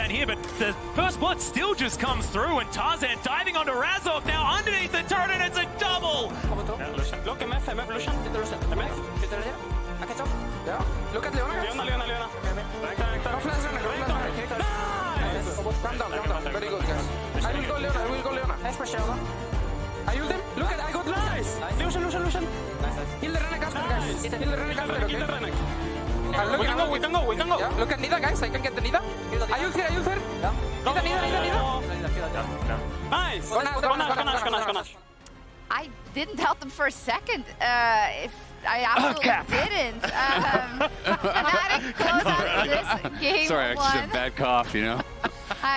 Line here, but the first blood still just comes through, and Tarzan diving onto Razork now underneath the turret, and it's a double! Look, MF, Lucian. I catch up. Yeah. Look at Leona. Leona. Go flash, nice! Calm down. Very good, guys. I will go Leona. Nice pressure, I ult him. Look at, I got nice. Lucian. Nice. Heal the Renekton after, guys. Heal the Renekton after, okay? We can go. Yeah. Look at Nida, guys. I can get the Nida. I ult here. Yeah. Nida. Nice. Go Nash. I didn't doubt them for a second. If I absolutely didn't. Fnatic close out this game. Sorry, I actually had a bad cough, you know?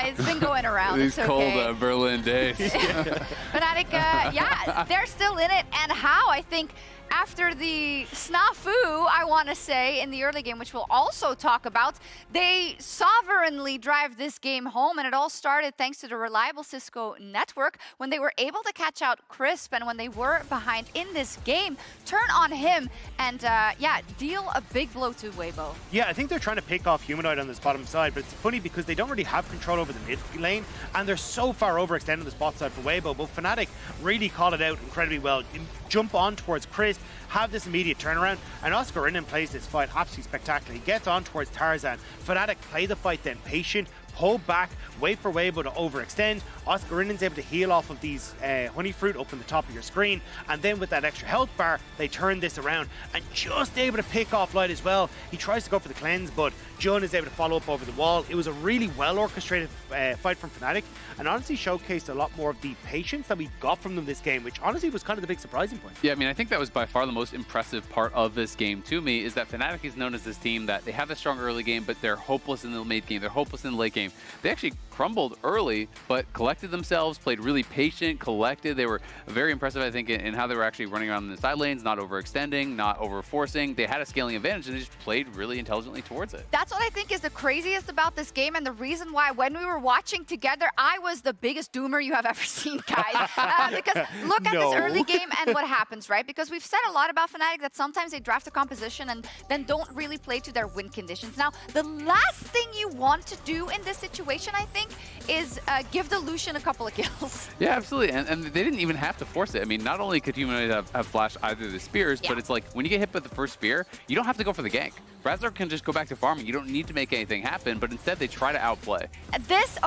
It's been going around. These it's okay. cold Berlin days. Fnatic, yeah, they're still in it. And how, I think, after the snafu, I want to say, in the early game, which we'll also talk about, they sovereignly drive this game home, and it all started thanks to the reliable Cisco network when they were able to catch out Crisp, and when they were behind in this game, turn on him and, yeah, deal a big blow to Weibo. Yeah, I think they're trying to pick off Humanoid on this bottom side, but it's funny because they don't really have control over the mid lane, and they're so far overextended the spot side for Weibo, but Fnatic really called it out incredibly well. Jump on towards Chris, have this immediate turnaround, and Oscarinin plays this fight absolutely spectacular. He gets on towards Tarzan. Fnatic play the fight then patient, pull back, wait for Weibo to overextend. Oscarinin's able to heal off of these honey fruit up on the top of your screen, and then with that extra health bar, they turn this around and just able to pick off Light as well. He tries to go for the cleanse, but Jun is able to follow up over the wall. It was a really well orchestrated fight from Fnatic, and honestly showcased a lot more of the patience that we got from them this game, which honestly was kind of the big surprising point. Yeah, I mean, I think that was by far the most impressive part of this game to me, is that Fnatic is known as this team that they have a strong early game, but they're hopeless in the mid game, they're hopeless in the late game. They actually crumbled early, but collected themselves, played really patient, collected. They were very impressive, I think, in how they were actually running around in the side lanes, not overextending, not overforcing. They had a scaling advantage, and they just played really intelligently towards it. That's what I think is the craziest about this game, and the reason why when we were watching together, I was the biggest doomer you have ever seen, guys. Because look at this early game and what happens, right? Because we've said a lot about Fnatic that sometimes they draft a composition and then don't really play to their win conditions. Now, the last thing you want to do in this situation, I think, is give the Lucian a couple of kills. Yeah, absolutely. And they didn't even have to force it. I mean, not only could Humanoid have flashed either of the spears, but it's like when you get hit with the first spear, you don't have to go for the gank. Razork can just go back to farming. You don't need to make anything happen, but instead they try to outplay. This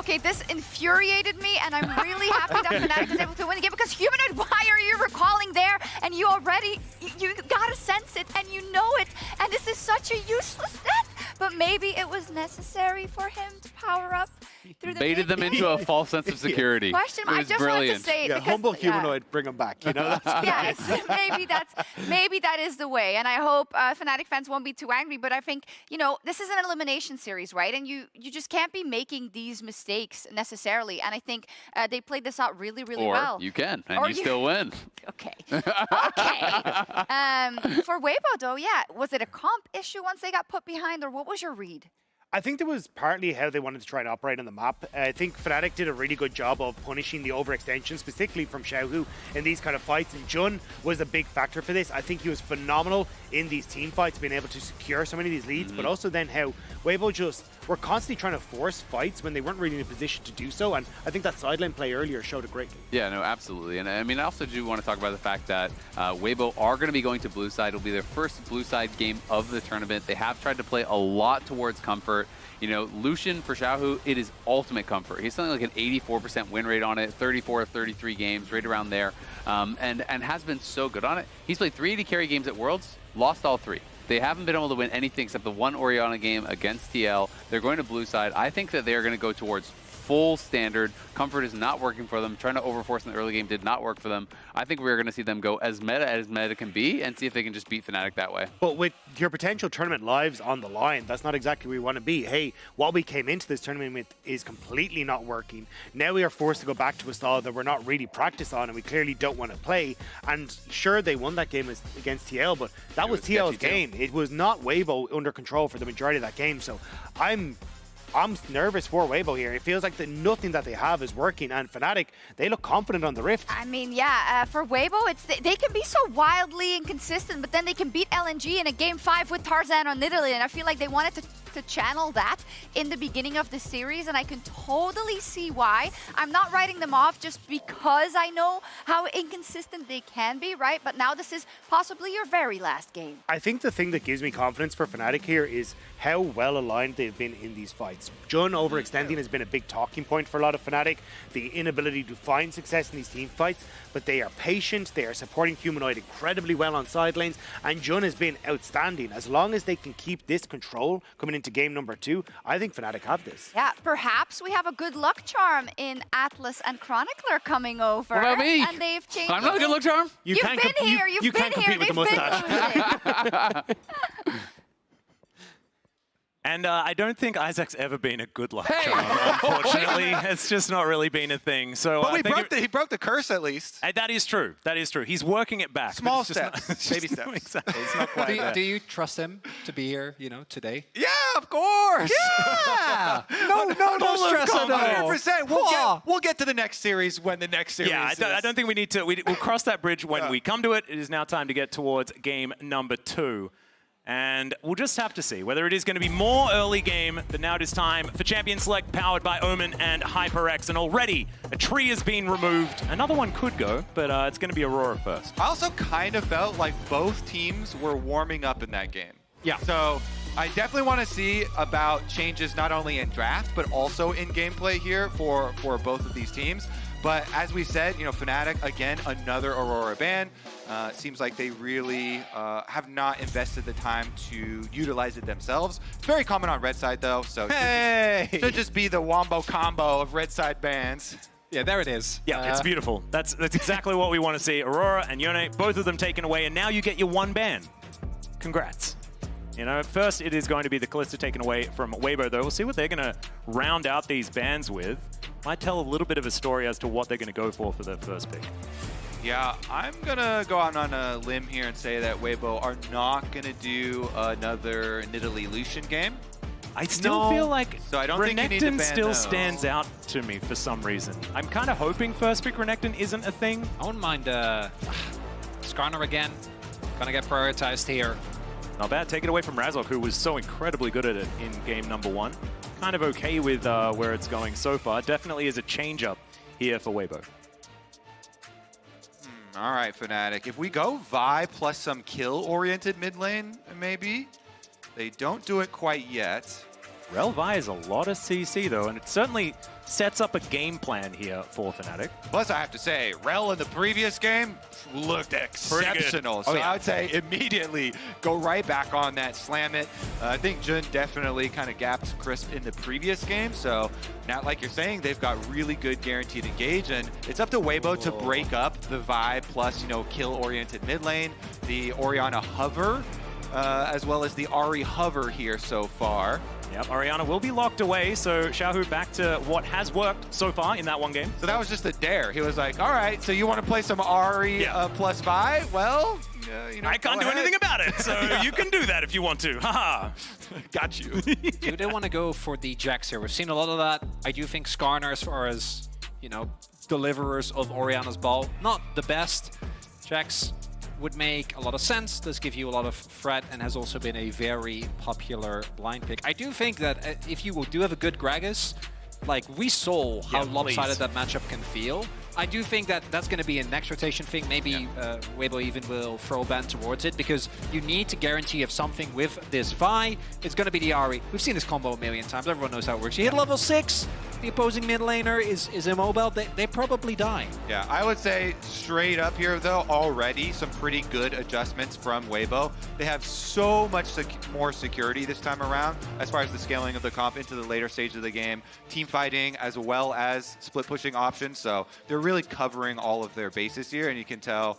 infuriated me, and I'm really happy that Fnatic is able to win the game, because Humanoid, why are you recalling there? And you already, you gotta sense it, and you know it, and this is such a useless death. But maybe it was necessary for him to power up through the baited them into a false sense of security. Question, I just wanted to say it because, humble Humanoid, bring him back, you know? Yes, maybe that is the way, and I hope Fnatic fans won't be too angry, but I think, you know, this is an elimination series, right? And you just can't be making these mistakes necessarily, and I think they played this out really, really well. Or you can, and you still win. Okay. Okay. For Weibo, though, yeah, was it a comp issue once they got put behind, or what was your read? I think there was partly how they wanted to try and operate on the map. I think Fnatic did a really good job of punishing the overextension, specifically from Xiohu in these kind of fights, and Jun was a big factor for this. I think he was phenomenal in these team fights, being able to secure so many of these leads, but also then how Weibo just were constantly trying to force fights when they weren't really in a position to do so, and I think that sideline play earlier showed it greatly. Yeah, no, absolutely. And I mean, I also do want to talk about the fact that Weibo are going to be going to blue side. It'll be their first blue side game of the tournament. They have tried to play a lot towards comfort. You know, Lucian for Xiohu, it is ultimate comfort. He's something like an 84% win rate on it, 34 of 33 games, right around there, and has been so good on it. He's played 3 AD carry games at Worlds, lost all 3. They haven't been able to win anything except the one Orianna game against TL. They're going to blue side. I think that they are going to go towards full standard. Comfort is not working for them. Trying to overforce in the early game did not work for them. I think we're going to see them go as meta can be and see if they can just beat Fnatic that way. But with your potential tournament lives on the line, that's not exactly where we want to be. Hey, what we came into this tournament with is completely not working. Now we are forced to go back to a style that we're not really practiced on, and we clearly don't want to play. And sure, they won that game against TL, but that was TL's game. It was not Weibo under control for the majority of that game. So I'm nervous for Weibo here. It feels like nothing that they have is working, and Fnatic, they look confident on the Rift. I mean, yeah, for Weibo, they can be so wildly inconsistent, but then they can beat LNG in a game 5 with Tarzan on Italy, and I feel like they wanted to to channel that in the beginning of the series, and I can totally see why. I'm not writing them off just because I know how inconsistent they can be, right? But now this is possibly your very last game. I think the thing that gives me confidence for Fnatic here is how well aligned they've been in these fights. Jun overextending has been a big talking point for a lot of Fnatic, the inability to find success in these team fights, but they are patient, they are supporting Humanoid incredibly well on side lanes, and Jun has been outstanding. As long as they can keep this control coming into game number 2, I think Fnatic have this. Yeah, perhaps we have a good luck charm in Atlas and Chronicler coming over. What about me? And they've changed. I'm not a good luck charm. You've been here. You've been here. With the mustache. And I don't think Isaac's ever been a good luck charm, unfortunately. It's just not really been a thing. So But he broke the curse at least. That is true. That is true. He's working it back. Small But it's just steps. not- Baby steps. Exactly. It's not quite there. Do you trust him to be here, today? Yeah, of course. Yeah! No stress at all. 100%. We'll get to the next series when the next series Yeah, is. I don't think we need to. We'll cross that bridge when we come to it. It is now time to get towards game number 2. And we'll just have to see whether it is going to be more early game, but now it is time for Champion Select powered by Omen and HyperX. And already a tree has been removed. Another one could go, but it's going to be Aurora first. I also kind of felt like both teams were warming up in that game. Yeah. So I definitely want to see about changes not only in draft, but also in gameplay here for both of these teams. But as we said, Fnatic, again, another Aurora ban. Seems like they really have not invested the time to utilize it themselves. It's very common on red side, though, so it should just be the wombo combo of red side bans. Yeah, there it is. Yeah, it's beautiful. That's exactly what we want to see. Aurora and Yone, both of them taken away, and now you get your 1 ban. Congrats. First it is going to be the Kalista taken away from Weibo, though. We'll see what they're going to round out these bans with. Might tell a little bit of a story as to what they're going to go for their first pick. Yeah, I'm going to go out on a limb here and say that Weibo are not going to do another Nidalee Lucian game. I still feel like So I don't think you need to Renekton ban still those. stands out to me for some reason. I'm kind of hoping first pick Renekton isn't a thing. I wouldn't mind Skarner again. Gonna get prioritized here. Not bad. Take it away from Razork, who was so incredibly good at it in game number 1. Kind of okay with where it's going so far. Definitely is a change-up here for Weibo. All right, Fnatic. If we go Vi plus some kill-oriented mid lane, maybe. They don't do it quite yet. Rell Vi is a lot of CC, though, and it certainly sets up a game plan here for Fnatic. Plus, I have to say, Rell in the previous game looked exceptional. So I would say immediately go right back on that, slam it. I think Jun definitely kind of gapped Crisp in the previous game. So now, like you're saying, they've got really good guaranteed engage. And it's up to Weibo to break up the Vi plus, kill-oriented mid lane, the Orianna hover, as well as the Ahri hover here so far. Yep, Orianna will be locked away, so Xiohu back to what has worked so far in that one game. So that was just a dare. He was like, all right, so you want to play some Ahri plus Vi? Well, I can't do anything about it, so you can do that if you want to. Haha. Got you. Do they want to go for the Jax here? We've seen a lot of that. I do think Skarner, as far as, deliverers of Orianna's ball, not the best. Jax would make a lot of sense, does give you a lot of threat, and has also been a very popular blind pick. I do think that if you do have a good Gragas, like we saw how lopsided that matchup can feel. I do think that that's going to be a next rotation thing. Maybe Weibo even will throw a ban towards it, because you need to guarantee if something with this Vi, it's going to be the Ahri. We've seen this combo a million times. Everyone knows how it works. You hit level 6, the opposing mid laner is immobile. They probably die. Yeah, I would say straight up here, though, already some pretty good adjustments from Weibo. They have so much more security this time around as far as the scaling of the comp into the later stage of the game, team fighting, as well as split pushing options. So they're really covering all of their bases here, and you can tell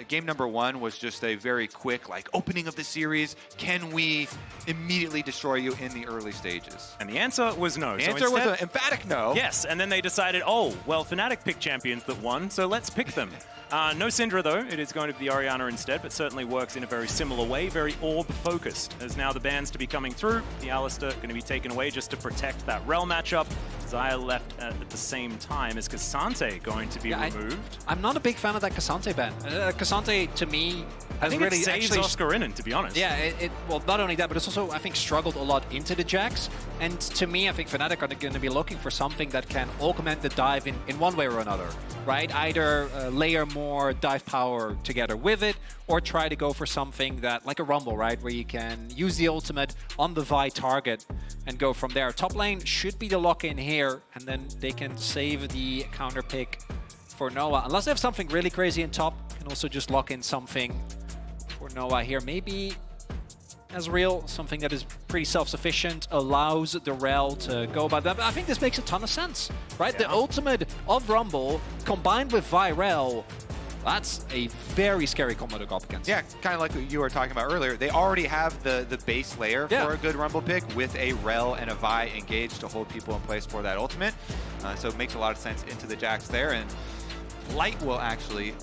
game number 1 was just a very quick opening of the series. Can we immediately destroy you in the early stages? And the answer was no. The answer was an emphatic no. Yes, and then they decided, oh, well, Fnatic picked champions that won, so let's pick them. No Syndra, though. It is going to be the Orianna instead, but certainly works in a very similar way, very orb-focused. As now the bans to be coming through, the Alistar going to be taken away just to protect that Rell matchup. Xayah left at the same time. Is K'Sante going to be removed? I'm not a big fan of that K'Sante ban. K'Sante, to me, I has think really it saves Oscarinin, to be honest. Yeah, well, not only that, but it's also, I think, struggled a lot into the Jax. And to me, I think Fnatic are going to be looking for something that can augment the dive in one way or another, right? Either layer more dive power together with it, or try to go for something that, like a Rumble, right? Where you can use the ultimate on the Vi target and go from there. Top lane should be the lock-in here, and then they can save the counter pick for Noah. Unless they have something really crazy in top, can also just lock in something for Noah here. Maybe Ezreal, something that is pretty self-sufficient, allows the Rell to go about that. But I think this makes a ton of sense, right? Yeah. The ultimate of Rumble combined with Vi Rell, that's a very scary combo to go up against. Yeah, kind of like what you were talking about earlier. They already have the base layer for a good Rumble pick with a Rell and a Vi engaged to hold people in place for that ultimate. So it makes a lot of sense into the Jax there. And Light will actually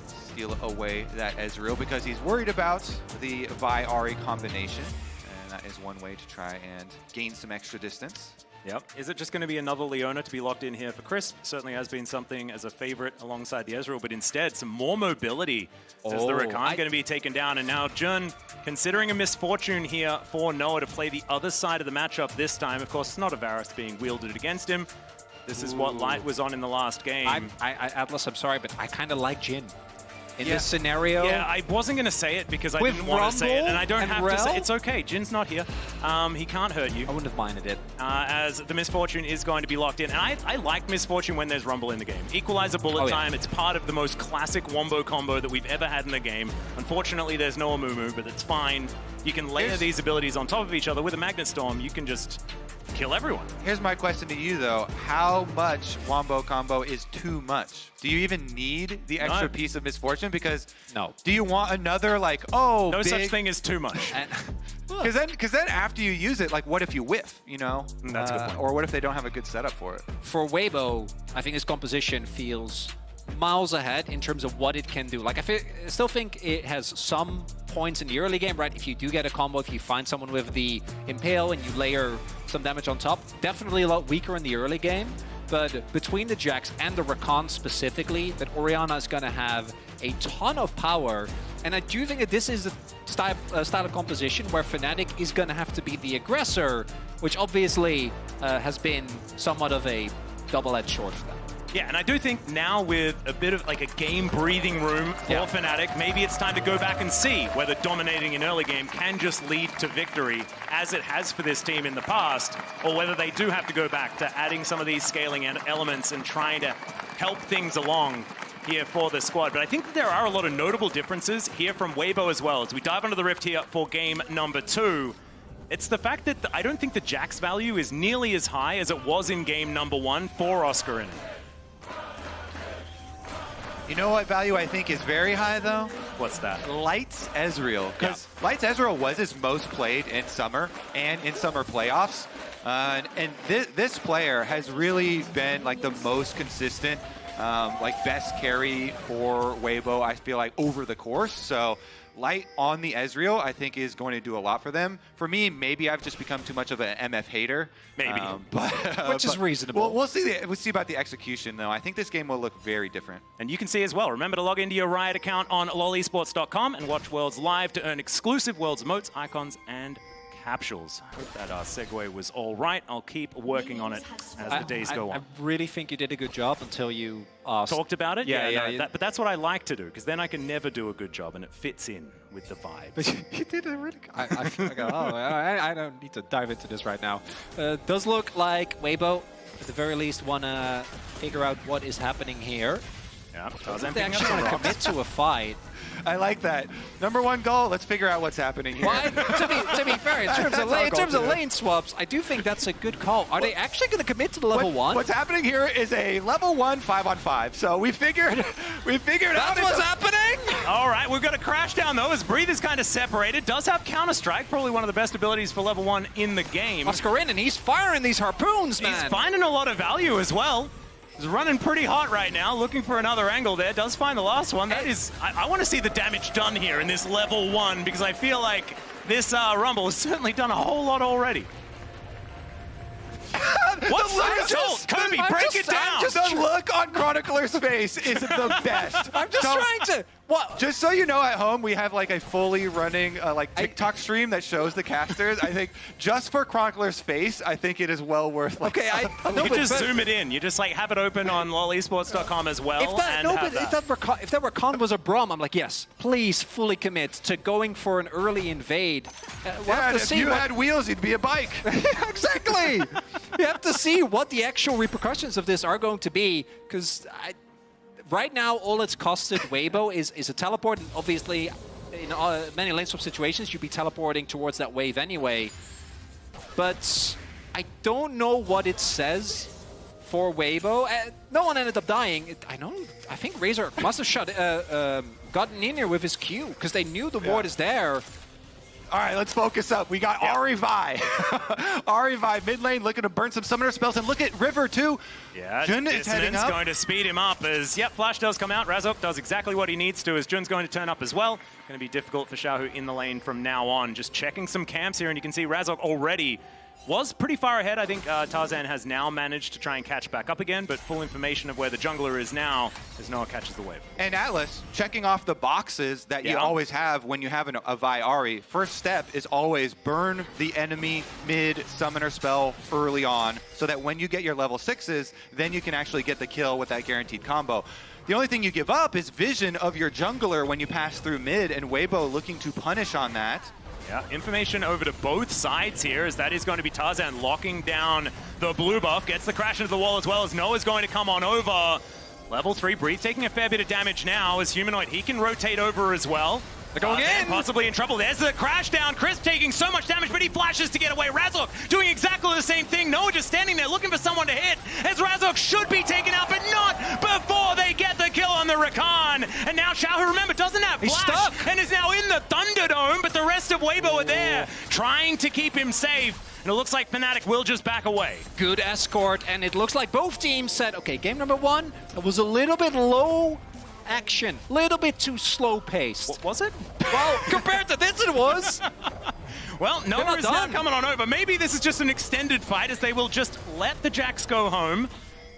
steal away that Ezreal because he's worried about the Vi Ahri combination. And that is one way to try and gain some extra distance. Yep. Is it just going to be another Leona to be locked in here for Crisp? Certainly has been something as a favorite alongside the Ezreal, but instead some more mobility as the Rakan going to be taken down. And now Jun, considering a misfortune here for Noah to play the other side of the matchup this time. Of course, it's not a Varus being wielded against him. This is what Light was on in the last game. Atlas, I'm sorry, but I kind of like Jin. In this scenario. Yeah, I wasn't going to say it because I didn't want to say it, and I don't have to say it. It's okay. Jin's not here. He can't hurt you. I wouldn't have minded it. As the Misfortune is going to be locked in. And I like Misfortune when there's Rumble in the game. Equalizer bullet time. It's part of the most classic Wombo combo that we've ever had in the game. Unfortunately, there's no Amumu, but it's fine. You can layer these abilities on top of each other. With a Magnet Storm, you can just kill everyone. Here's my question to you, though. How much Wombo combo is too much? Do you even need the extra piece of Misfortune? Because do you want another, like, no such thing as too much. Because then after you use it, like, what if you whiff, you know? That's a good point. Or what if they don't have a good setup for it? For Weibo, I think his composition feels miles ahead in terms of what it can do. Like, I still think it has some points in the early game, right? If you do get a combo, if you find someone with the Impale and you layer some damage on top, definitely a lot weaker in the early game. But between the Jax and the Rakan specifically, that Orianna is going to have a ton of power. And I do think that this is a style of composition where Fnatic is going to have to be the aggressor, which obviously has been somewhat of a double-edged sword for them. Yeah, and I do think now with a bit of like a game breathing room for Fnatic, maybe it's time to go back and see whether dominating an early game can just lead to victory, as it has for this team in the past, or whether they do have to go back to adding some of these scaling elements and trying to help things along here for the squad. But I think that there are a lot of notable differences here from Weibo as well. As we dive into the Rift here for game number 2, it's the fact that I don't think the Jax value is nearly as high as it was in game number 1 for Oscarinin. You know what value I think is very high, though? What's that? Light's Ezreal. Because Light's Ezreal was his most played in summer and in summer playoffs. And this player has really been like the most consistent, like best carry for Weibo, I feel like, over the course. So Light on the Ezreal, I think, is going to do a lot for them. For me, maybe I've just become too much of an MF hater. Maybe. Which is reasonable. We'll see about the execution, though. I think this game will look very different. And you can see as well. Remember to log into your Riot account on lolesports.com and watch Worlds live to earn exclusive Worlds emotes, icons, and capsules. Hope that segue was all right. I'll keep working on it as the days go on. I really think you did a good job until you asked. Talked about it? Yeah. But that's what I like to do, because then I can never do a good job and it fits in with the vibe. But you did a really good I don't need to dive into this right now. Does look like Weibo, at the very least, want to figure out what is happening here. Yeah, they actually want to commit to a fight. I like that. Number 1 goal, let's figure out what's happening here. Well, to be fair, in terms of lane swaps, I do think that's a good call. Are they actually going to commit to the level 1? What's happening here is a level 1 5-on-5. So we figured out that's what's happening. All right, we've got a crash down though, as Breathe is kind of separated. Does have Counter Strike, probably one of the best abilities for level 1 in the game. Oscarinin, he's firing these harpoons, man. He's finding a lot of value as well. He's running pretty hot right now, looking for another angle there. Does find the last one. That is, I want to see the damage done here in this level 1, because I feel like this Rumble has certainly done a whole lot already. What's that result? Chronicler's face is the best. I'm just trying to... What? Just so you know, at home, we have like a fully running like TikTok stream that shows the casters. I think just for Chronicler's face, I think it is well worth like, Okay, You just zoom it in. You just like have it open on lolesports.com as well. If that Rakan was a Braum, I'm like, yes, please fully commit to going for an early invade. We'll have to if see you what... had wheels, you'd be a bike. Exactly. You have to see what the actual repercussions of this are going to be, because right now all it's costed Weibo is a teleport, and obviously in many lane swap situations you'd be teleporting towards that wave anyway. But I don't know what it says for Weibo. No one ended up dying. I think Razork must have gotten in here with his Q, because they knew the ward is there. All right, let's focus up. We got Ahri Vi. Ahri Vi mid lane looking to burn some summoner spells, and look at River too. Yeah, Jun is heading up. Going to speed him up as, yep, Flash does come out. Razork does exactly what he needs to as Jun's going to turn up as well. Going to be difficult for Xiohu in the lane from now on. Just checking some camps here, and you can see Razork already was pretty far ahead. I think Tarzan has now managed to try and catch back up again, but full information of where the jungler is now as Noah catches the wave. And Atlas, checking off the boxes that you always have when you have a Vi Ahri. First step is always burn the enemy mid summoner spell early on, so that when you get your level 6s, then you can actually get the kill with that guaranteed combo. The only thing you give up is vision of your jungler when you pass through mid, and Weibo looking to punish on that. Yeah, information over to both sides here, as that is going to be Tarzan locking down the blue buff. Gets the crash into the wall as well, as Noah's going to come on over. Level 3 Breathe taking a fair bit of damage now as Humanoid, he can rotate over as well. They're going in! Possibly in trouble. There's the crash down. Crisp taking so much damage, but he flashes to get away. Razork doing exactly the same thing. Noah just standing there looking for someone to hit, as Razork should be taken out, but not before they get the kill on the Rakan. And now Xiohu, remember, doesn't have flash and is now in the Thunderdome, but the rest of Weibo are there trying to keep him safe. And it looks like Fnatic will just back away. Good escort, and it looks like both teams said, okay, game number 1, it was a little bit low action, little bit too slow paced. What was it? Well, compared to this it was. Well, Noah is now coming on over. Maybe this is just an extended fight, as they will just let the Jacks go home.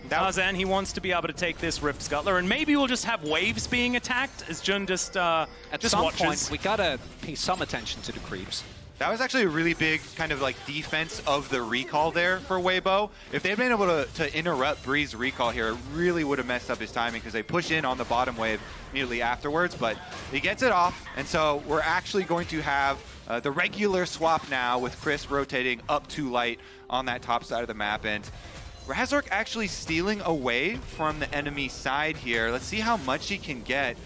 Tarzan, he wants to be able to take this Rift Scuttler, and maybe we'll just have waves being attacked as Jun just At some watches. point, we gotta pay some attention to the creeps. That was actually a really big kind of like defense of the recall there for Weibo. If they'd been able to interrupt Breeze's recall here, it really would have messed up his timing, because they push in on the bottom wave immediately afterwards, but he gets it off, and so we're actually going to have the regular swap now with Chris rotating up to light on that top side of the map, and Razork actually stealing away from the enemy side here. Let's see how much he can get.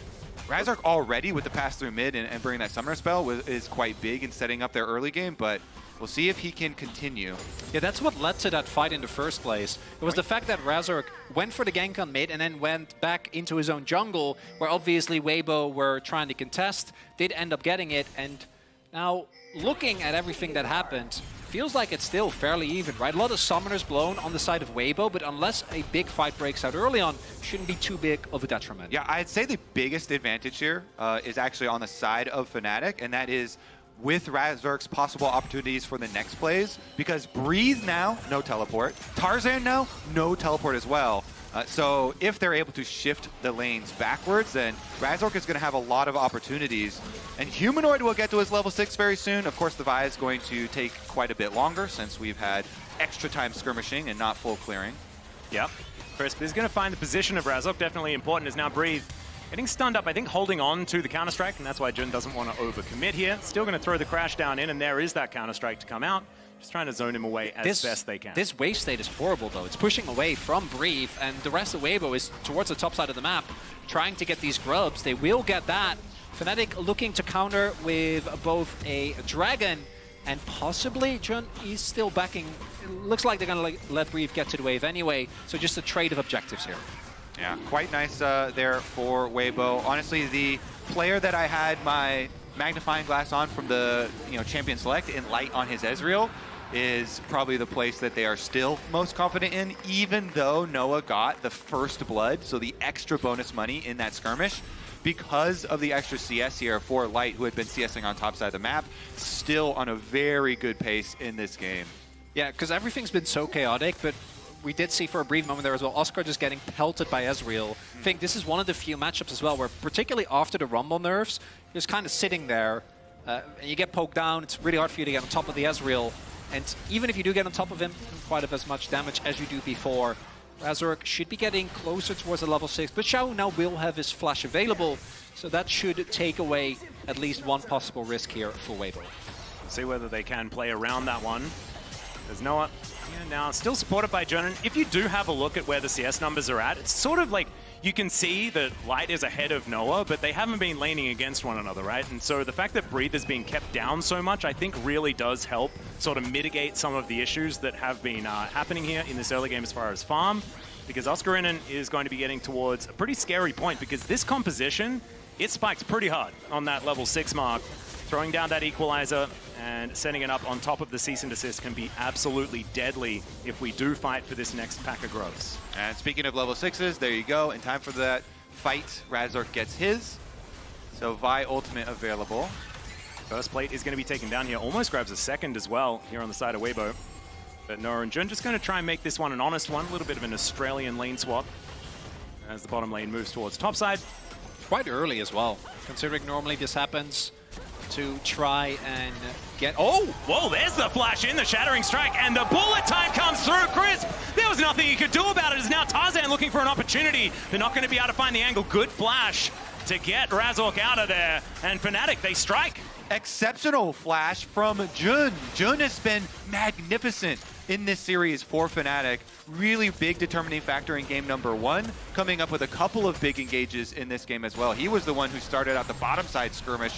Razork already with the pass through mid and bringing that summoner spell is quite big in setting up their early game, but we'll see if he can continue. Yeah, that's what led to that fight in the first place. It was the fact that Razork went for the gank on mid and then went back into his own jungle, where obviously Weibo were trying to contest, did end up getting it, and now looking at everything that happened, feels like it's still fairly even, right? A lot of summoners blown on the side of Weibo, but unless a big fight breaks out early on, shouldn't be too big of a detriment. Yeah, I'd say the biggest advantage here is actually on the side of Fnatic, and that is with Razork's possible opportunities for the next plays, because Breathe now, no teleport. Tarzan now, no teleport as well. So if they're able to shift the lanes backwards, then Razork is going to have a lot of opportunities. And Humanoid will get to his level 6 very soon. Of course, the Vi is going to take quite a bit longer, since we've had extra time skirmishing and not full clearing. Yep. Crisp is going to find the position of Razork. Definitely important, is now Breathe getting stunned up, I think holding on to the Counter-Strike, and that's why Jun doesn't want to overcommit here. Still going to throw the crash down in, and there is that Counter-Strike to come out. Just trying to zone him away as best they can. This wave state is horrible, though. It's pushing away from Breathe, and the rest of Weibo is towards the top side of the map, trying to get these grubs. They will get that. Fnatic looking to counter with both a Dragon and possibly Jun is still backing. It looks like they're going to let Breathe get to the wave anyway, so just a trade of objectives here. Yeah, quite nice there for Weibo. Honestly, the player that I had my magnifying glass on from the champion select in light on his Ezreal is probably the place that they are still most confident in, even though Noah got the first blood, so the extra bonus money in that skirmish. Because of the extra CS here for Light, who had been CSing on top side of the map, still on a very good pace in this game. Yeah, because everything's been so chaotic, but we did see for a brief moment there as well, Oscar just getting pelted by Ezreal. I think this is one of the few matchups as well where, particularly after the Rumble nerfs, you're just kind of sitting there and you get poked down. It's really hard for you to get on top of the Ezreal. And even if you do get on top of him, you don't quite have as much damage as you do before. Razork should be getting closer towards the level 6, but Xiohu now will have his flash available, so that should take away at least one possible risk here for Weibo. See whether they can play around that one. There's Noah now still supported by Jun. If you do have a look at where the CS numbers are at, it's sort of like you can see that Light is ahead of Noah, but they haven't been laning against one another, right? And so the fact that Breathe is being kept down so much, I think really does help sort of mitigate some of the issues that have been happening here in this early game as far as farm, because Oscarinin is going to be getting towards a pretty scary point, because this composition, it spikes pretty hard on that level 6 mark. Throwing down that equalizer and setting it up on top of the cease and desist can be absolutely deadly if we do fight for this next pack of grubs. And speaking of level 6s, there you go. In time for that fight, Razork gets his. So Vi ultimate available. First plate is going to be taken down here. Almost grabs a second as well here on the side of Weibo. But Noah and Jun just going to try and make this one an honest one. A little bit of an Australian lane swap as the bottom lane moves towards topside. Quite early as well, considering normally this happens to try and get... Oh! Whoa, there's the flash in, the Shattering Strike, and the bullet time comes through. Crisp, there was nothing he could do about it. It's now Tarzan looking for an opportunity. They're not going to be able to find the angle. Good flash to get Razork out of there. And Fnatic, they strike. Exceptional flash from Jun. Jun has been magnificent in this series for Fnatic. Really big determining factor in game number 1, coming up with a couple of big engages in this game as well. He was the one who started out the bottom side skirmish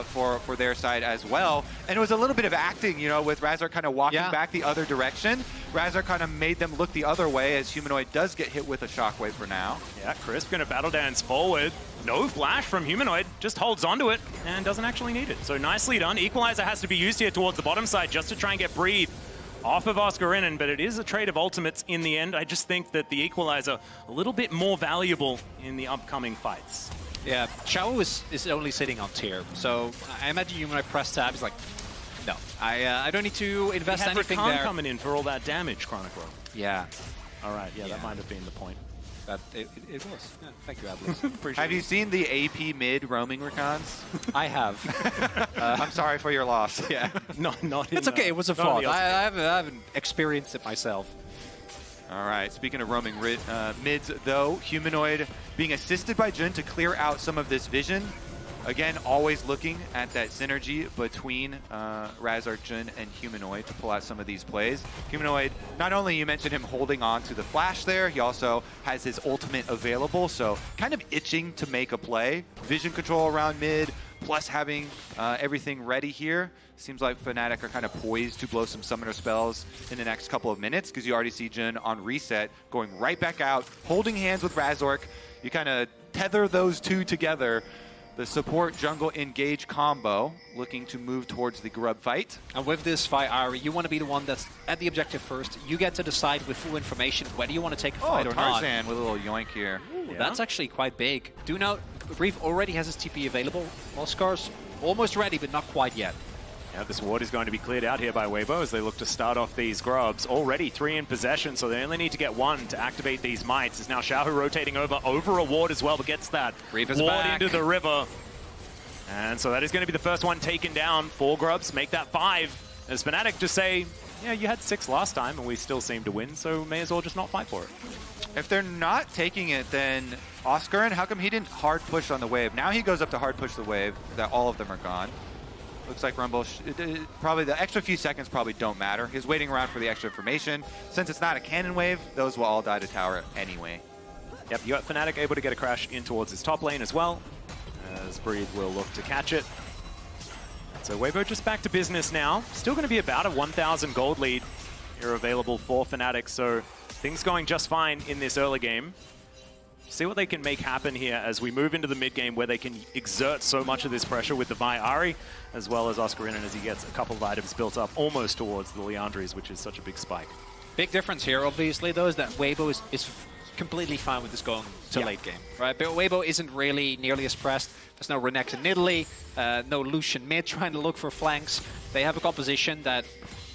for their side as well. And it was a little bit of acting, you know, with Razork kind of walking back the other direction. Razork kind of made them look the other way as Humanoid does get hit with a shockwave for now. Yeah, Crisp going to battle dance forward. No flash from Humanoid, just holds onto it and doesn't actually need it. So nicely done. Equalizer has to be used here towards the bottom side just to try and get Breathe off of Oscarinin, but it is a trade of ultimates in the end. I just think that the Equalizer a little bit more valuable in the upcoming fights. Yeah, Xiohu is only sitting on tier, so I imagine you when I press tab, he's like, no, I don't need to invest anything Rakan there. Coming in for all that damage, Chronicle. Yeah. All right, yeah, that might have been the point. That it was. Yeah, thank you, Apres. Have you seen the AP mid roaming Rakans? I have. I'm sorry for your loss. Yeah. Not It's okay, it was a fraud. I haven't experienced it myself. All right, speaking of roaming mids, though, Humanoid being assisted by Jun to clear out some of this vision. Again, always looking at that synergy between Razork, Jun, and Humanoid to pull out some of these plays. Humanoid, not only you mentioned him holding on to the flash there, he also has his ultimate available, so kind of itching to make a play. Vision control around mid, plus having everything ready here. Seems like Fnatic are kind of poised to blow some summoner spells in the next couple of minutes, because you already see Jun on reset, going right back out, holding hands with Razork. You kind of tether those two together. The support jungle engage combo looking to move towards the grub fight. And with this fight, Ahri, you want to be the one that's at the objective first. You get to decide with full information whether you want to take a fight or not. Tarzan with a little yoink here. Ooh, that's actually quite big. Do note, Brief already has his TP available. Oscar's almost ready, but not quite yet. Yeah, this ward is going to be cleared out here by Weibo as they look to start off these grubs. Already 3 in possession, so they only need to get 1 to activate these mites. It's now Xiohu rotating over a ward as well, but gets that ward into the river. And so that is going to be the first one taken down. 4 grubs, make that 5. As Fnatic just say, yeah, you had 6 last time and we still seem to win, so may as well just not fight for it. If they're not taking it, then Oscarinin, how come he didn't hard push on the wave? Now he goes up to hard push the wave, that all of them are gone. Looks like Rumble, probably the extra few seconds probably don't matter. He's waiting around for the extra information. Since it's not a cannon wave, those will all die to tower anyway. Yep, you got Fnatic able to get a crash in towards his top lane as well, as Breathe will look to catch it. So Weibo just back to business now. Still going to be about a 1,000 gold lead here available for Fnatic, so things going just fine in this early game. See what they can make happen here as we move into the mid game where they can exert so much of this pressure with the Vi Ahri, as well as Oscarinin as he gets a couple of items built up almost towards the Liandry's, which is such a big spike. Big difference here, obviously, though, is that Weibo is completely fine with this going to late game, right? But Weibo isn't really nearly as pressed. There's no Renex in Italy, no Lucian mid trying to look for flanks. They have a composition that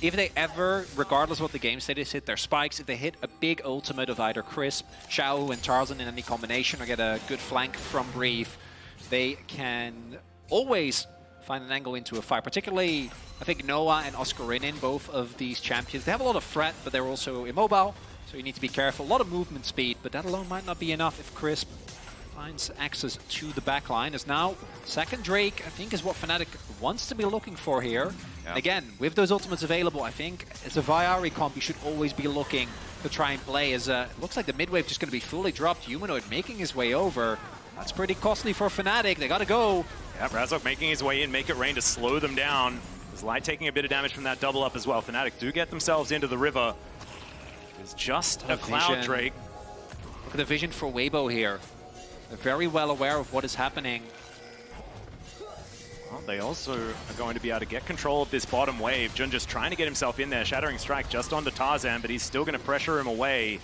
if they ever, regardless of what the game state is, hit their spikes, if they hit a big ultimate of either Crisp, Xiohu, and Tarzan in any combination, or get a good flank from Breathe, they can always find an angle into a fight. Particularly, I think Noah and Oscarinin, both of these champions, they have a lot of threat, but they're also immobile, so you need to be careful. A lot of movement speed, but that alone might not be enough if Crisp finds access to the backline. As now, second Drake, I think, is what Fnatic wants to be looking for here. Yeah. Again, with those ultimates available, I think as a Viari comp, you should always be looking to try and play as it looks like the mid wave just going to be fully dropped. Humanoid making his way over. That's pretty costly for Fnatic. They got to go. Yeah, Razork making his way in, make it rain to slow them down. There's Light taking a bit of damage from that double up as well. Fnatic do get themselves into the river. There's just a Cloud Drake. Look at the vision for Weibo here. They're very well aware of what is happening. Well, they also are going to be able to get control of this bottom wave. Jun just trying to get himself in there. Shattering Strike just onto Tarzan, but he's still going to pressure him away.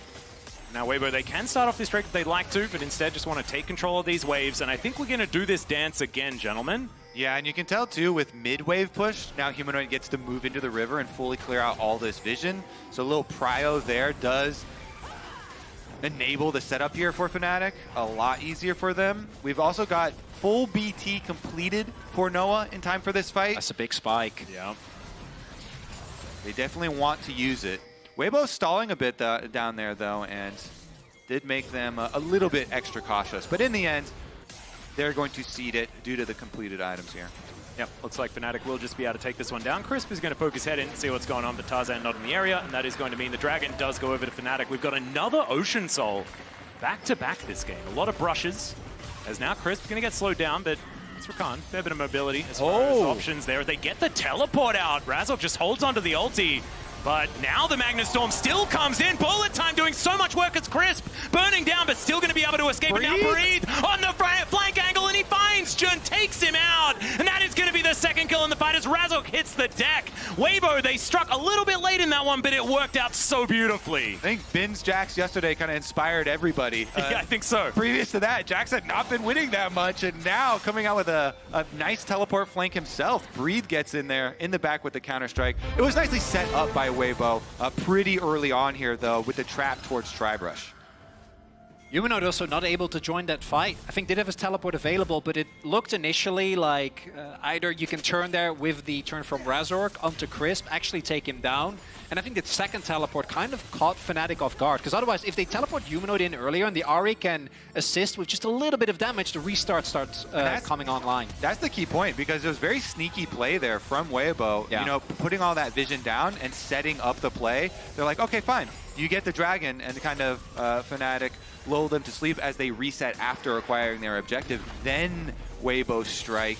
Now Weibo, they can start off this Drake if they'd like to, but instead just want to take control of these waves. And I think we're going to do this dance again, gentlemen. Yeah, and you can tell too with mid-wave push, now Humanoid gets to move into the river and fully clear out all this vision. So a little prio there does enable the setup here for Fnatic, a lot easier for them. We've also got full BT completed for Noah in time for this fight. That's a big spike. Yeah. They definitely want to use it. Weibo's stalling a bit down there though, and did make them a little bit extra cautious. But in the end, they're going to cede it due to the completed items here. Yep, looks like Fnatic will just be able to take this one down. Crisp is going to poke his head in, see what's going on, but Tarzan not in the area, and that is going to mean the Dragon does go over to Fnatic. We've got another Ocean Soul back-to-back this game. A lot of brushes, as now Crisp going to get slowed down, but it's Rakan. Fair bit of mobility as far as options there. They get the teleport out. Razork just holds onto the ulti. But now the Magnus Storm still comes in. Bullet time doing so much work. It's Crisp burning down, but still going to be able to escape. And now Breathe on the flank angle, and he finds Jun, takes him out. And that is going to be the second kill in the fight as Razork hits the deck. Weibo, they struck a little bit late in that one, but it worked out so beautifully. I think Bin's Jax yesterday kind of inspired everybody. Yeah, I think so. Previous to that, Jax had not been winning that much, and now coming out with a nice teleport flank himself. Breathe gets in there in the back with the counter-strike. It was nicely set up by Weibo pretty early on here, though, with the trap towards Tribrush. Humanoid also not able to join that fight. I think did have his teleport available, but it looked initially like either you can turn there with the turn from Razork onto Crisp, actually take him down. And I think that second teleport kind of caught Fnatic off guard, because otherwise if they teleport Humanoid in earlier and the Ahri can assist with just a little bit of damage, the restart starts coming online. That's the key point, because it was very sneaky play there from Weibo. Yeah. You know, putting all that vision down and setting up the play. They're like, okay, fine. You get the Dragon, and kind of Fnatic lull them to sleep as they reset after acquiring their objective. Then Weibo strike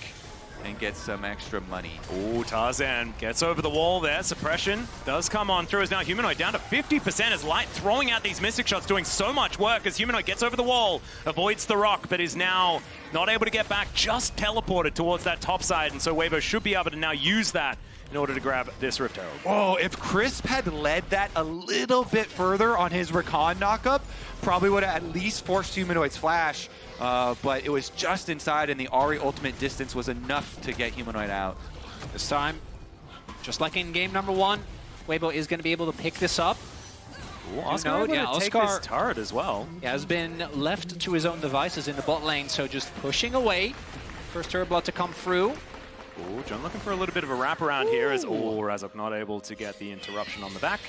and get some extra money. Ooh, Tarzan gets over the wall there. Suppression does come on through as now Humanoid down to 50% as Light throwing out these Mystic Shots, doing so much work as Humanoid gets over the wall, avoids the rock, but is now not able to get back, just teleported towards that top side, and so Weibo should be able to now use that in order to grab this Rift Herald. Whoa, if Crisp had led that a little bit further on his Rakan knockup, probably would have at least forced Humanoid's flash, but it was just inside, and the Ahri ultimate distance was enough to get Humanoid out. This time, just like in game number one, Weibo is going to be able to pick this up. Ooh, Oscar able to take this turret as well. Has been left to his own devices in the bot lane, so just pushing away. First turret blood to come through. Ooh, Jun looking for a little bit of a wraparound here as Razork not able to get the interruption on the back.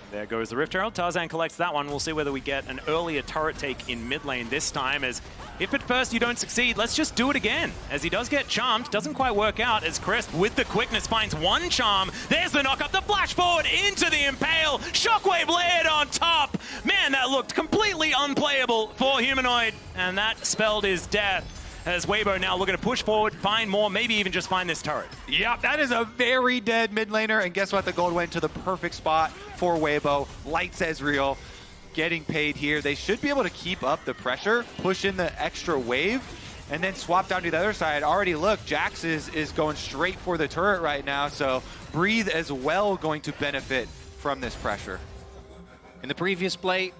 There goes the Rift Herald. Tarzan collects that one. We'll see whether we get an earlier turret take in mid lane this time, as if at first you don't succeed, let's just do it again. As he does get charmed, doesn't quite work out as Crisp with the quickness finds one charm. There's the knock up, the flash forward into the Impale. Shockwave layered on top. Man, that looked completely unplayable for Humanoid, and that spelled his death. As Weibo now looking to push forward, find more, maybe even just find this turret. Yep, that is a very dead mid laner, and guess what? The gold went to the perfect spot for Weibo. Lights Ezreal getting paid here. They should be able to keep up the pressure, push in the extra wave, and then swap down to the other side. Already look, Jax is going straight for the turret right now, so Breathe as well going to benefit from this pressure. In the previous play,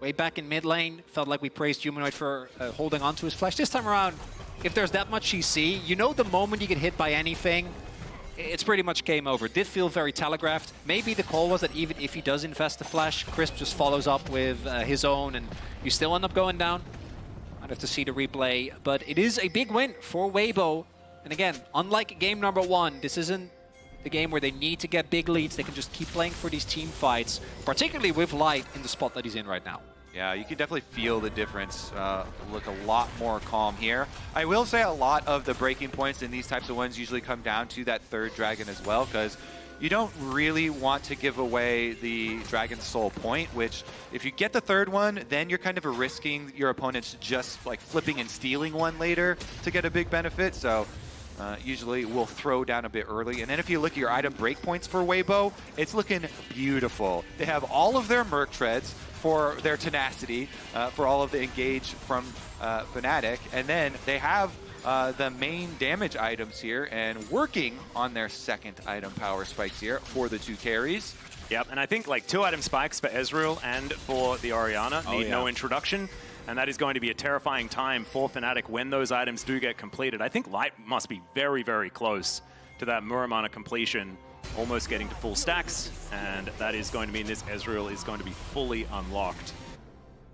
way back in mid lane, felt like we praised Humanoid for holding on to his flash. This time around, if there's that much CC, you know the moment you get hit by anything, it's pretty much game over. It did feel very telegraphed. Maybe the call was that even if he does invest the flash, Crisp just follows up with his own, and you still end up going down. I'd have to see the replay, but it is a big win for Weibo. And again, unlike game number 1, this isn't the game where they need to get big leads. They can just keep playing for these team fights, particularly with Light in the spot that he's in right now. Yeah, you can definitely feel the difference. Look a lot more calm here. I will say a lot of the breaking points in these types of ones usually come down to that third dragon as well, because you don't really want to give away the Dragon's Soul point, which if you get the third one, then you're kind of risking your opponents just like flipping and stealing one later to get a big benefit. So usually we'll throw down a bit early. And then if you look at your item breakpoints for Weibo, it's looking beautiful. They have all of their Merc Treads for their tenacity, for all of the engage from Fnatic. And then they have the main damage items here and working on their second item power spikes here for the 2 carries. Yep, and I think like 2 item spikes for Ezreal and for the Orianna need no introduction. And that is going to be a terrifying time for Fnatic when those items do get completed. I think Light must be very, very close to that Muramana completion, almost getting to full stacks. And that is going to mean this Ezreal is going to be fully unlocked.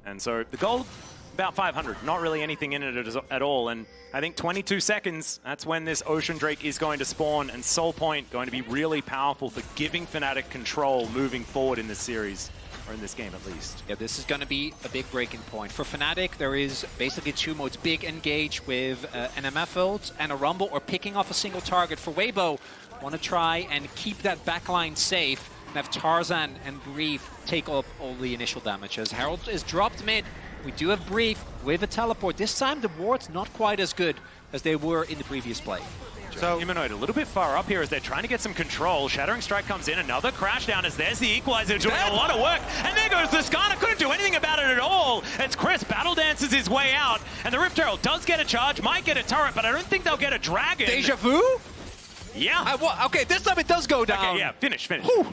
And so the gold, about 500, not really anything in it at all. And I think 22 seconds, that's when this Ocean Drake is going to spawn, and Soul Point going to be really powerful for giving Fnatic control moving forward in this series, or in this game at least. Yeah, this is going to be a big breaking point. For Fnatic, there is basically 2 modes. Big engage with an MF ult and a Rumble, or picking off a single target. For Weibo, want to try and keep that backline safe and have Tarzan and Brief take up all the initial damage. As Herald is dropped mid, we do have Brief with a teleport. This time the ward's not quite as good as they were in the previous play. So Humanoid a little bit far up here as they're trying to get some control. Shattering Strike comes in, another crash down as there's the Equalizer doing a lot of work. And there goes the Skarner, couldn't do anything about it at all. It's Chris, battle dances his way out. And the Rift Herald does get a charge, might get a turret, but I don't think they'll get a dragon. Deja vu? Yeah. Okay, this time it does go down. Okay, yeah, finish. Whew.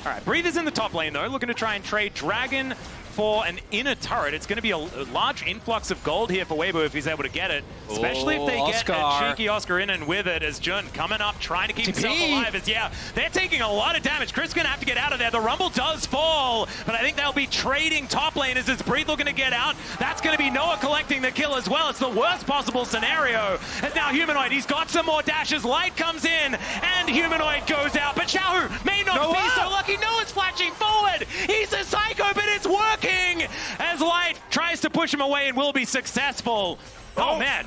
All right, Breather's in the top lane though, looking to try and trade Dragon for an inner turret. It's going to be a large influx of gold here for Weibo if he's able to get it. Especially if they get a cheeky Oscarinin with it, as Jun coming up, trying to keep himself alive. As, yeah, they're taking a lot of damage. Chris is going to have to get out of there. The Rumble does fall, but I think they'll be trading top lane as it's Breathe looking to get out. That's going to be Noah collecting the kill as well. It's the worst possible scenario. And now Humanoid, he's got some more dashes. Light comes in, and Humanoid goes out. But Xiohu may not be so lucky. Noah's flashing forward. He's a psycho, but it's working. As Light tries to push him away and will be successful. Oh man.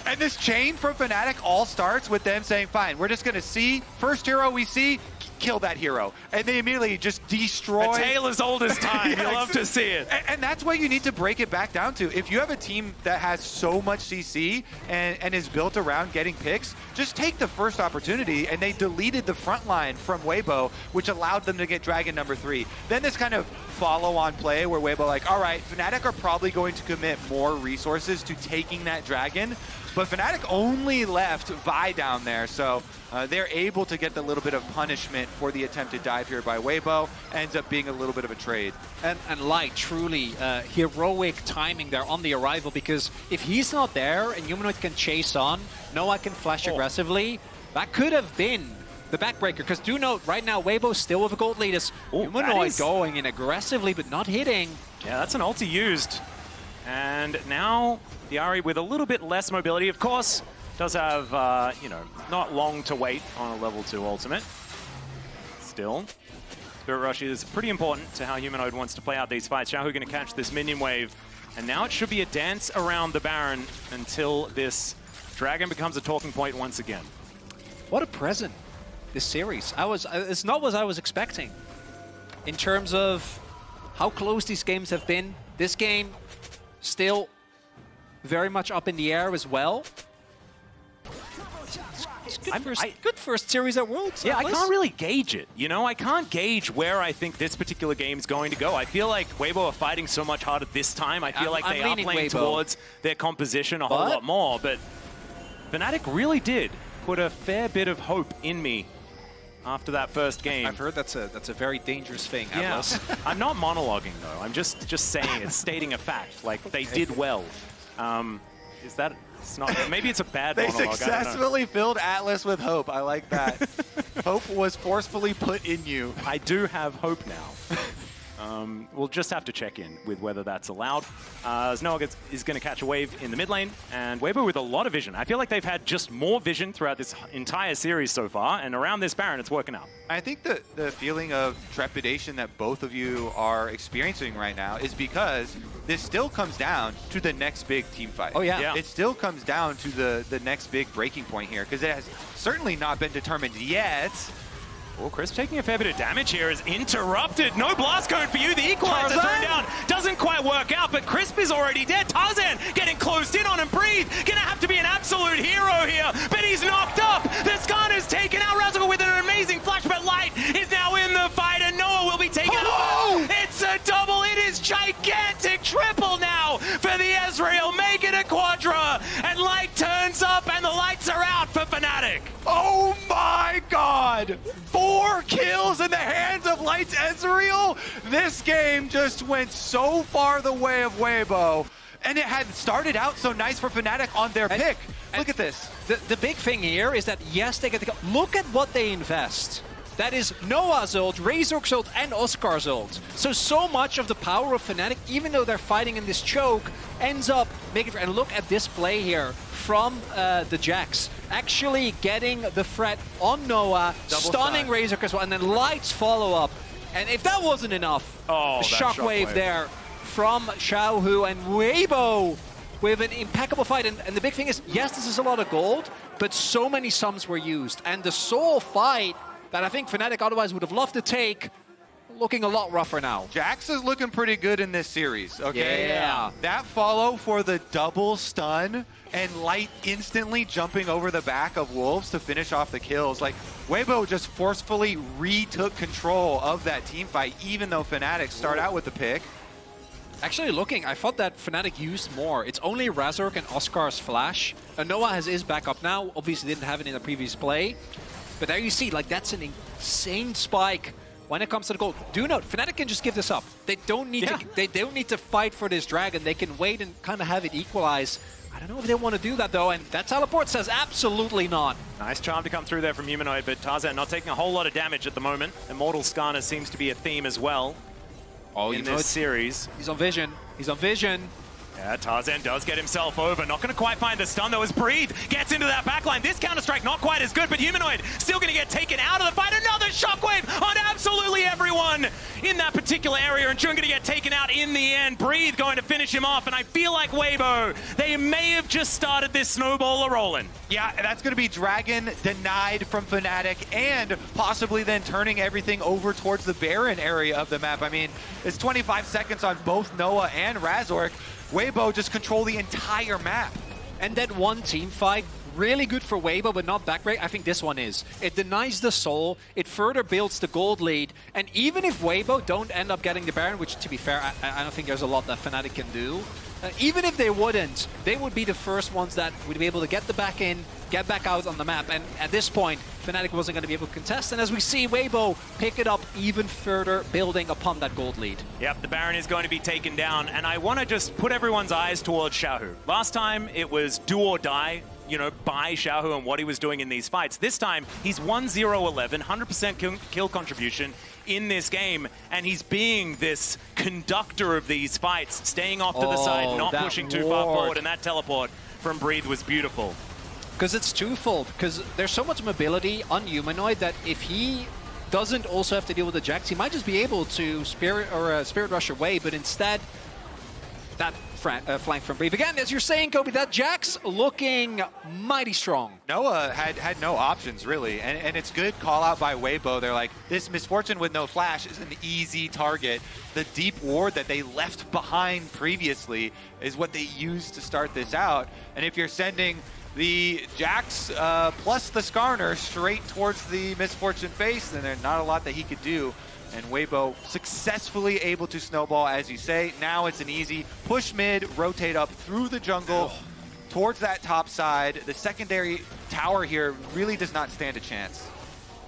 And this chain from Fnatic all starts with them saying, fine, we're just going to see, first hero we see, kill that hero. And they immediately just destroy. A tale as old as time. Yeah, You love to see it. And that's what you need to break it back down to. If you have a team that has so much CC and is built around getting picks, just take the first opportunity. And they deleted the front line from Weibo, which allowed them to get Dragon number 3. Then this kind of follow-on play where Weibo like, all right, Fnatic are probably going to commit more resources to taking that Dragon. But Fnatic only left Vi down there, so they're able to get the little bit of punishment for the attempted dive here by Weibo. Ends up being a little bit of a trade. And Light, truly heroic timing there on the arrival, because if he's not there and Humanoid can chase on, Noah can flash aggressively, that could have been the backbreaker. Because do note, right now, Weibo still with a gold lead. Humanoid going in aggressively, but not hitting. Yeah, that's an ulti used. And now the Ahri with a little bit less mobility, of course, does have, you know, not long to wait on a level 2 ultimate. Still, Spirit Rush is pretty important to how Humanoid wants to play out these fights. Xiohu going to catch this minion wave, and now it should be a dance around the Baron until this Dragon becomes a talking point once again. What a present, this series. It's not what I was expecting in terms of how close these games have been. This game still very much up in the air as well. It's good first series at Worlds. Yeah, I can't really gauge it. You know, I can't gauge where I think this particular game is going to go. I feel like Weibo are fighting so much harder this time. I feel like they are playing towards their composition a whole lot more. But Fnatic really did put a fair bit of hope in me after that first game. I've heard that's a very dangerous thing, yeah. Atlas. I'm not monologuing though. I'm just saying it's stating a fact. Like they did well. Is that It's not. Maybe it's a bad They monologue. successfully filled Atlas with hope. I like that. Hope was forcefully put in you. I do have hope now. We'll just have to check in with whether that's allowed. As Noah is going to catch a wave in the mid lane, and Weibo with a lot of vision. I feel like they've had just more vision throughout this entire series so far, and around this Baron, it's working out. I think the feeling of trepidation that both of you are experiencing right now is because this still comes down to the next big team fight. Oh, yeah. It still comes down to the next big breaking point here, because it has certainly not been determined yet. Well, Chris taking a fair bit of damage here is interrupted. No blast code for you. The equalizer thrown down doesn't quite work out, but Crisp is already dead. Tarzan getting closed in on him. Breathe gonna have to be an absolute hero here, but he's knocked up. The Skarner's taken out. Razork with an amazing flash, but Light is now in the fight, and Noah will be taken out. It's a double. It is gigantic. Triple now for the Ezreal. Make it a quadra, and Light turns up, and the lights are out for Fnatic. Oh my god! 4 kills in the hands of Light's Ezreal? This game just went so far the way of Weibo, and it had started out so nice for Fnatic on their pick. Look at this. The big thing here is that, yes, they get to go. Look at what they invest. That is Noah's ult, Razork's ult, and Oscar's ult. So much of the power of Fnatic, even though they're fighting in this choke, ends up making... And look at this play here from the Jax. Actually getting the threat on Noah, stunning Razork as well, and then Light's follow-up. And if that wasn't enough, shockwave there from Xiohu, and Weibo with an impeccable fight. And the big thing is, yes, this is a lot of gold, but so many sums were used. And the soul fight that I think Fnatic otherwise would have loved to take, looking a lot rougher now. Jax is looking pretty good in this series, okay? Yeah. That follow for the double stun and Light instantly jumping over the back of Wolves to finish off the kills. Like, Weibo just forcefully retook control of that team fight, even though Fnatic start out with the pick. Actually looking, I thought that Fnatic used more. It's only Razork and Oscar's flash. Noah has his backup now, obviously didn't have it in the previous play. But there you see, like, that's an insane spike when it comes to the gold. Do note, Fnatic can just give this up. They don't need to. They don't need to fight for this dragon. They can wait and kind of have it equalize. I don't know if they want to do that though, and that teleport says absolutely not. Nice charm to come through there from Humanoid, but Tarzan not taking a whole lot of damage at the moment. Immortal Skarner seems to be a theme as well in this series. He's on vision. He's on vision. Yeah, Tarzan does get himself over. Not going to quite find the stun, though, as Breathe gets into that backline. This Counter-Strike not quite as good, but Humanoid still going to get taken out of the fight. Another shockwave on absolutely everyone in that particular area, and Jun going to get taken out in the end. Breathe going to finish him off, and I feel like Weibo, they may have just started this snowball rolling. Yeah, that's going to be Dragon denied from Fnatic, and possibly then turning everything over towards the Baron area of the map. I mean, it's 25 seconds on both Noah and Razork. Weibo just control the entire map. And that one team fight, really good for Weibo, but not that great. I think this one is. It denies the soul, it further builds the gold lead, and even if Weibo don't end up getting the Baron, which to be fair, I don't think there's a lot that Fnatic can do, even if they wouldn't, they would be the first ones that would be able to get the back in, get back out on the map, and at this point, Fnatic wasn't going to be able to contest, and as we see, Weibo pick it up even further, building upon that gold lead. Yep, the Baron is going to be taken down, and I want to just put everyone's eyes towards Xiohu. Last time, it was do or die, you know, by Xiohu and what he was doing in these fights. This time, he's 1-0-11, 100% kill contribution in this game, and he's being this conductor of these fights, staying off to the side, not pushing too far forward, and that teleport from Breathe was beautiful. Because it's twofold, because there's so much mobility on Humanoid that if he doesn't also have to deal with the Jax, he might just be able to Spirit Rush away, but instead, that flank from Breathe. Again, as you're saying, Kobe, that Jax looking mighty strong. Noah had no options, really, and it's good call out by Weibo. They're like, this Misfortune with no flash is an easy target. The deep ward that they left behind previously is what they used to start this out, and if you're sending the Jax plus the Skarner straight towards the Misfortune face, then there's not a lot that he could do. And Weibo successfully able to snowball, as you say. Now it's an easy push mid, rotate up through the jungle towards that top side. The secondary tower here really does not stand a chance.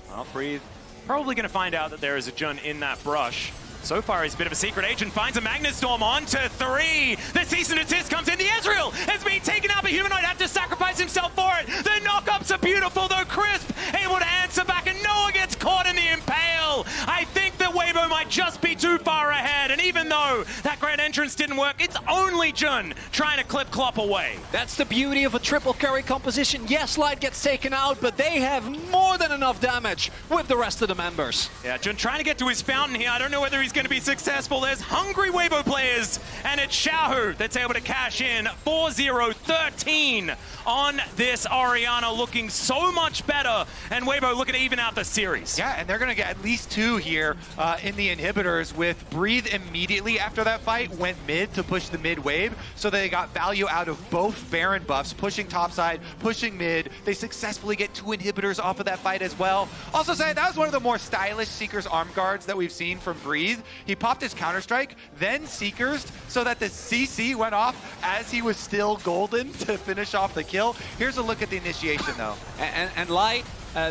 Well, Breathe probably going to find out that there is a Jun in that brush. So far, he's a bit of a secret agent. Finds a Magnus Storm onto 3. The cease and desist comes in. The Ezreal has been taken out, but Humanoid had to sacrifice himself for it. The knockups are beautiful, though. Crisp able to answer back, and Noah gets caught in the impale. I think that Weibo might just be too far ahead, and even though that grand entrance didn't work, it's only Jun trying to clip Clop away. That's the beauty of a triple carry composition. Yes, Light gets taken out, but they have more than enough damage with the rest of the members. Yeah, Jun trying to get to his fountain here. I don't know whether he's going to be successful. There's hungry Weibo players, and it's Xiohu that's able to cash in 4-0-13 on this Orianna, looking so much better, and Weibo looking to even out the series. Yeah, and they're going to get at least 2 here in the inhibitors, with Breathe immediately after that fight went mid to push the mid wave, so they got value out of both Baron buffs, pushing topside, pushing mid. They successfully get 2 inhibitors off of that fight as well. Also say that was one of the more stylish Seeker's arm guards that we've seen from Breathe. He popped his Counter-Strike, then Seeker's, so that the CC went off as he was still golden to finish off the kill. Here's a look at the initiation though. And Light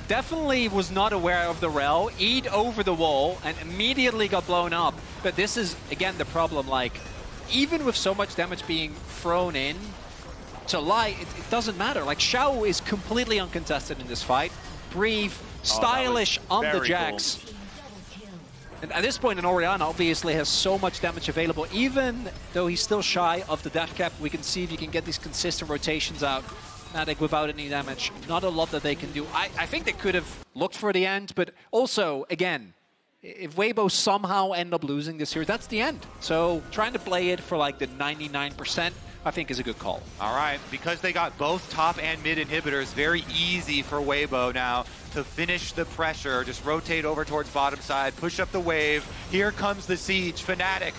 definitely was not aware of the Rell, E'd over the wall, and immediately got blown up. But this is, again, the problem. Like, even with so much damage being thrown in to Light, it doesn't matter. Like, Xiohu is completely uncontested in this fight. Breathe, stylish on the Jax. Cool. And at this point, an Orianna obviously has so much damage available. Even though he's still shy of the death cap, we can see if you can get these consistent rotations out. Fnatic without any damage, not a lot that they can do. I think they could have looked for the end, but also, again, if Weibo somehow end up losing this series, that's the end. So trying to play it for like the 99%, I think is a good call. All right, because they got both top and mid inhibitors, very easy for Weibo now to finish the pressure. Just rotate over towards bottom side, push up the wave. Here comes the siege. Fnatic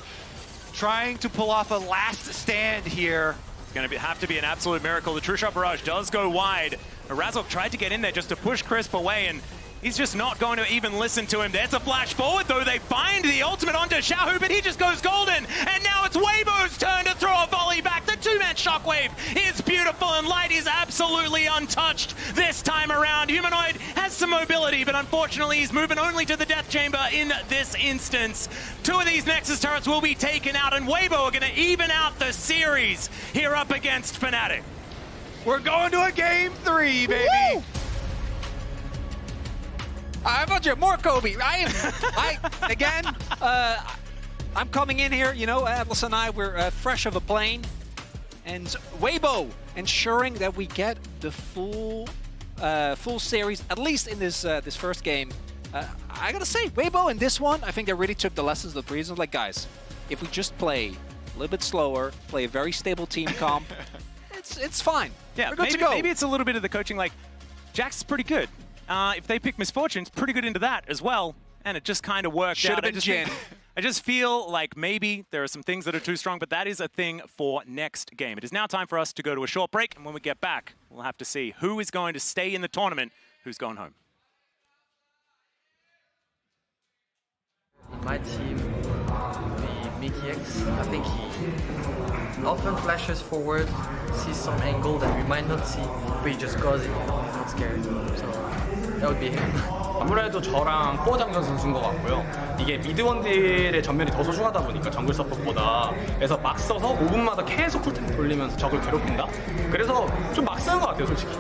trying to pull off a last stand here. Going to have to be an absolute miracle. The True Shot Barrage does go wide. Razork tried to get in there just to push Crisp away, and he's just not going to even listen to him. There's a flash forward, though. They find the ultimate onto Xiohu, but he just goes golden. And now it's Weibo's turn to throw a volley back. The 2-man shockwave is beautiful, and Light is absolutely untouched this time around. Humanoid has some mobility, but unfortunately he's moving only to the death chamber in this instance. 2 of these Nexus turrets will be taken out, and Weibo are going to even out the series here up against Fnatic. We're going to a game 3, baby. Woo! I'm not your more Kobe. I'm coming in here, you know, Atlas and I, we're fresh of a plane. And Weibo ensuring that we get the full series, at least in this this first game. I gotta say, Weibo in this one, I think they really took the lessons of the Breeze. Like, guys, if we just play a little bit slower, play a very stable team comp, it's fine. Yeah, we're good to go. Maybe it's a little bit of the coaching, like, Jax is pretty good. If they pick Misfortunes, pretty good into that as well. And it just kind of worked out. Should have been Jin. I just feel like maybe there are some things that are too strong, but that is a thing for next game. It is now time for us to go to a short break, and when we get back, we'll have to see who is going to stay in the tournament, who's going home. In my team, the Mickey X, I think he often flashes forward, sees some angle that we might not see, but he just goes it. He's not scared. So that would be him. 아무래도 저랑 뽀장전 선수인 것 같고요. 이게 미드원딜의 전면이 더 소중하다 보니까 정글 서폿보다 그래서 막 써서 5분마다 계속 쿨템 돌리면서 적을 괴롭힌다? 그래서 좀 막 쓰는 것 같아요, 솔직히.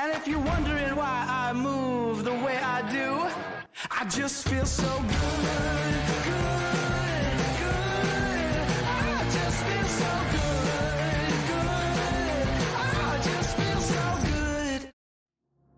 If you're wondering why I move the way I do, I just feel so good.